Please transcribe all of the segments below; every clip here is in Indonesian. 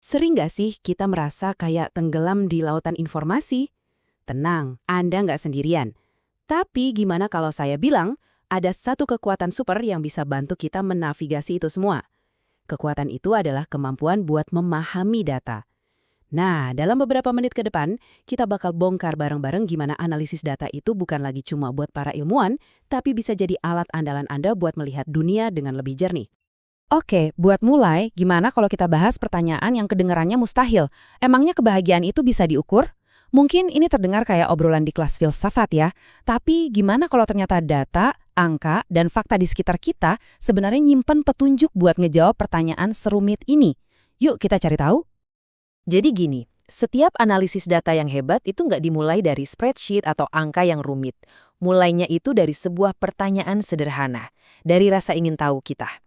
Sering nggak sih kita merasa kayak tenggelam di lautan informasi? Tenang, Anda nggak sendirian. Tapi gimana kalau saya bilang, ada satu kekuatan super yang bisa bantu kita menavigasi itu semua. Kekuatan itu adalah kemampuan buat memahami data. Nah, dalam beberapa menit ke depan, kita bakal bongkar bareng-bareng gimana analisis data itu bukan lagi cuma buat para ilmuwan, tapi bisa jadi alat andalan Anda buat melihat dunia dengan lebih jernih. Oke, buat mulai, gimana kalau kita bahas pertanyaan yang kedengarannya mustahil? Emangnya kebahagiaan itu bisa diukur? Mungkin ini terdengar kayak obrolan di kelas filsafat ya, tapi gimana kalau ternyata data, angka, dan fakta di sekitar kita sebenarnya nyimpen petunjuk buat ngejawab pertanyaan serumit ini? Yuk kita cari tahu. Jadi gini, setiap analisis data yang hebat itu nggak dimulai dari spreadsheet atau angka yang rumit. Mulainya itu dari sebuah pertanyaan sederhana, dari rasa ingin tahu kita.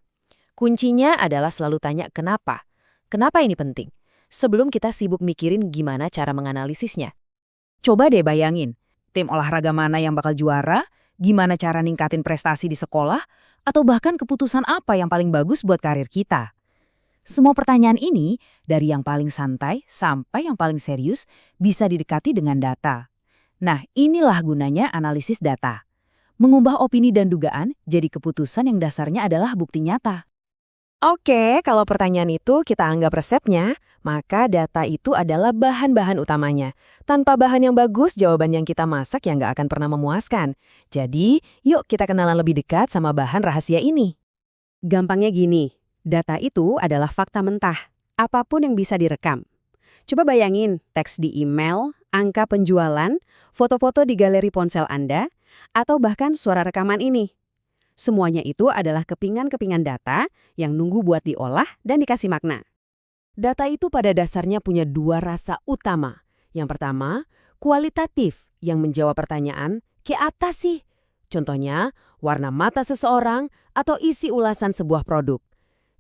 Kuncinya adalah selalu tanya kenapa. Kenapa ini penting? Sebelum kita sibuk mikirin gimana cara menganalisisnya. Coba deh bayangin, tim olahraga mana yang bakal juara, gimana cara ningkatin prestasi di sekolah, atau bahkan keputusan apa yang paling bagus buat karir kita. Semua pertanyaan ini, dari yang paling santai sampai yang paling serius, bisa didekati dengan data. Nah, inilah gunanya analisis data. Mengubah opini dan dugaan jadi keputusan yang dasarnya adalah bukti nyata. Oke, kalau pertanyaan itu kita anggap resepnya, maka data itu adalah bahan-bahan utamanya. Tanpa bahan yang bagus, jawaban yang kita masak yang nggak akan pernah memuaskan. Jadi, yuk kita kenalan lebih dekat sama bahan rahasia ini. Gampangnya gini, data itu adalah fakta mentah, apapun yang bisa direkam. Coba bayangin, teks di email, angka penjualan, foto-foto di galeri ponsel Anda, atau bahkan suara rekaman ini. Semuanya itu adalah kepingan-kepingan data yang nunggu buat diolah dan dikasih makna. Data itu pada dasarnya punya dua rasa utama. Yang pertama, kualitatif yang menjawab pertanyaan, kayak apa sih? Contohnya, warna mata seseorang atau isi ulasan sebuah produk.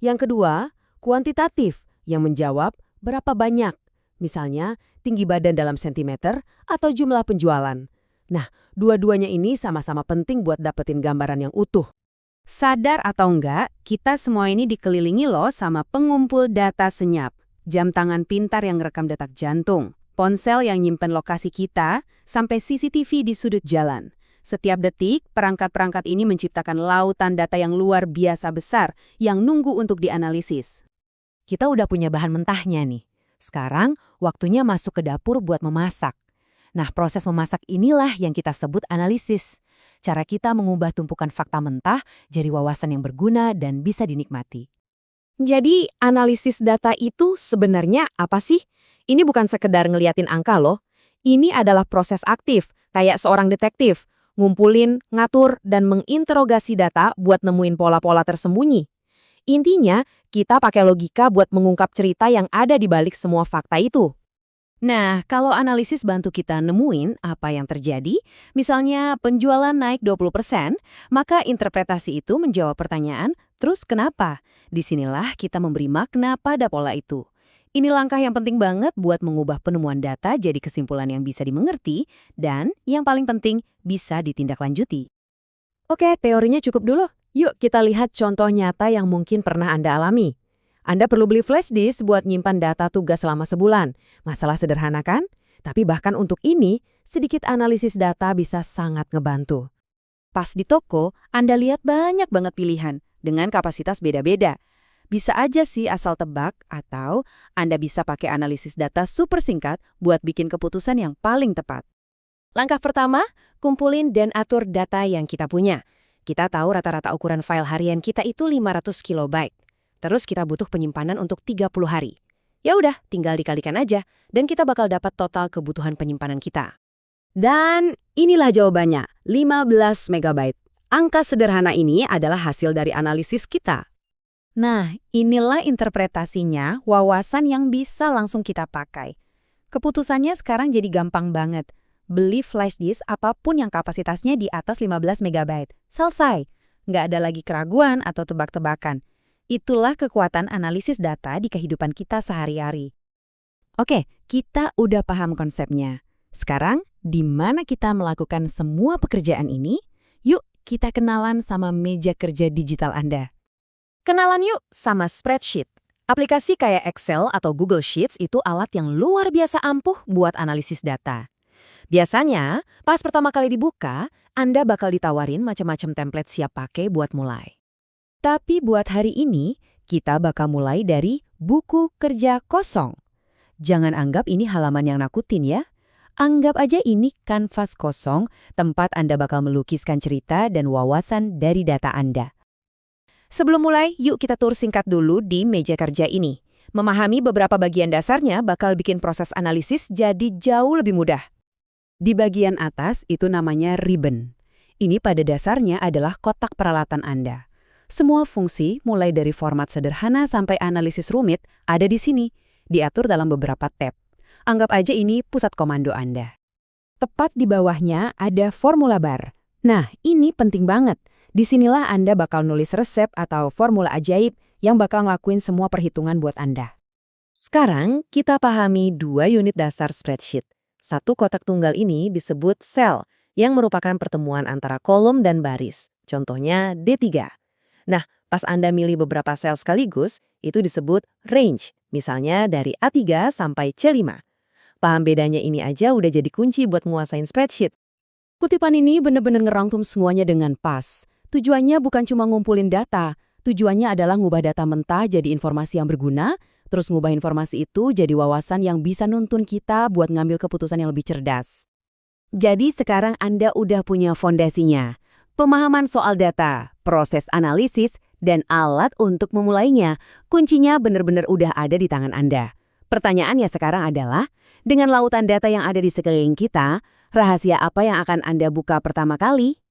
Yang kedua, kuantitatif yang menjawab berapa banyak. Misalnya, tinggi badan dalam sentimeter atau jumlah penjualan. Nah, dua-duanya ini sama-sama penting buat dapetin gambaran yang utuh. Sadar atau enggak, kita semua ini dikelilingi loh sama pengumpul data senyap. Jam tangan pintar yang ngerekam detak jantung, ponsel yang nyimpen lokasi kita, sampai CCTV di sudut jalan. Setiap detik, perangkat-perangkat ini menciptakan lautan data yang luar biasa besar yang nunggu untuk dianalisis. Kita udah punya bahan mentahnya nih. Sekarang, waktunya masuk ke dapur buat memasak. Nah, proses memasak inilah yang kita sebut analisis. Cara kita mengubah tumpukan fakta mentah jadi wawasan yang berguna dan bisa dinikmati. Jadi, analisis data itu sebenarnya apa sih? Ini bukan sekedar ngeliatin angka loh. Ini adalah proses aktif, kayak seorang detektif, ngumpulin, ngatur, dan menginterogasi data buat nemuin pola-pola tersembunyi. Intinya, kita pakai logika buat mengungkap cerita yang ada di balik semua fakta itu. Nah, kalau analisis bantu kita nemuin apa yang terjadi, misalnya penjualan naik 20%, maka interpretasi itu menjawab pertanyaan, terus kenapa? Disinilah kita memberi makna pada pola itu. Ini langkah yang penting banget buat mengubah penemuan data jadi kesimpulan yang bisa dimengerti dan yang paling penting bisa ditindaklanjuti. Oke, teorinya cukup dulu. Yuk kita lihat contoh nyata yang mungkin pernah Anda alami. Anda perlu beli flash disk buat nyimpan data tugas selama sebulan. Masalah sederhana kan? Tapi bahkan untuk ini, sedikit analisis data bisa sangat ngebantu. Pas di toko, Anda lihat banyak banget pilihan dengan kapasitas beda-beda. Bisa aja sih asal tebak atau Anda bisa pakai analisis data super singkat buat bikin keputusan yang paling tepat. Langkah pertama, kumpulin dan atur data yang kita punya. Kita tahu rata-rata ukuran file harian kita itu 500 kilobyte. Terus kita butuh penyimpanan untuk 30 hari. Ya udah, tinggal dikalikan aja dan kita bakal dapat total kebutuhan penyimpanan kita. Dan inilah jawabannya, 15 megabyte. Angka sederhana ini adalah hasil dari analisis kita. Nah, inilah interpretasinya, wawasan yang bisa langsung kita pakai. Keputusannya sekarang jadi gampang banget. Beli flash disk apapun yang kapasitasnya di atas 15 megabyte. Selesai. Nggak ada lagi keraguan atau tebak-tebakan. Itulah kekuatan analisis data di kehidupan kita sehari-hari. Oke, kita udah paham konsepnya. Sekarang, di mana kita melakukan semua pekerjaan ini? Yuk, kita kenalan sama meja kerja digital Anda. Kenalan yuk sama spreadsheet. Aplikasi kayak Excel atau Google Sheets itu alat yang luar biasa ampuh buat analisis data. Biasanya, pas pertama kali dibuka, Anda bakal ditawarin macam-macam template siap pakai buat mulai. Tapi buat hari ini, kita bakal mulai dari buku kerja kosong. Jangan anggap ini halaman yang nakutin ya. Anggap aja ini kanvas kosong, tempat Anda bakal melukiskan cerita dan wawasan dari data Anda. Sebelum mulai, yuk kita tur singkat dulu di meja kerja ini. Memahami beberapa bagian dasarnya bakal bikin proses analisis jadi jauh lebih mudah. Di bagian atas itu namanya ribbon. Ini pada dasarnya adalah kotak peralatan Anda. Semua fungsi, mulai dari format sederhana sampai analisis rumit, ada di sini, diatur dalam beberapa tab. Anggap aja ini pusat komando Anda. Tepat di bawahnya ada formula bar. Nah, ini penting banget. Disinilah Anda bakal nulis resep atau formula ajaib yang bakal ngelakuin semua perhitungan buat Anda. Sekarang, kita pahami 2 unit dasar spreadsheet. Satu kotak tunggal ini disebut sel, yang merupakan pertemuan antara kolom dan baris. Contohnya D3. Nah, pas Anda milih beberapa sel sekaligus, itu disebut range, misalnya dari A3 sampai C5. Paham bedanya ini aja udah jadi kunci buat nguasain spreadsheet. Kutipan ini bener-bener ngerangkum semuanya dengan pas. Tujuannya bukan cuma ngumpulin data, tujuannya adalah ngubah data mentah jadi informasi yang berguna, terus ngubah informasi itu jadi wawasan yang bisa nuntun kita buat ngambil keputusan yang lebih cerdas. Jadi sekarang Anda udah punya fondasinya. Pemahaman soal data, proses analisis, dan alat untuk memulainya. Kuncinya benar-benar udah ada di tangan Anda. Pertanyaannya sekarang adalah, dengan lautan data yang ada di sekeliling kita, rahasia apa yang akan Anda buka pertama kali?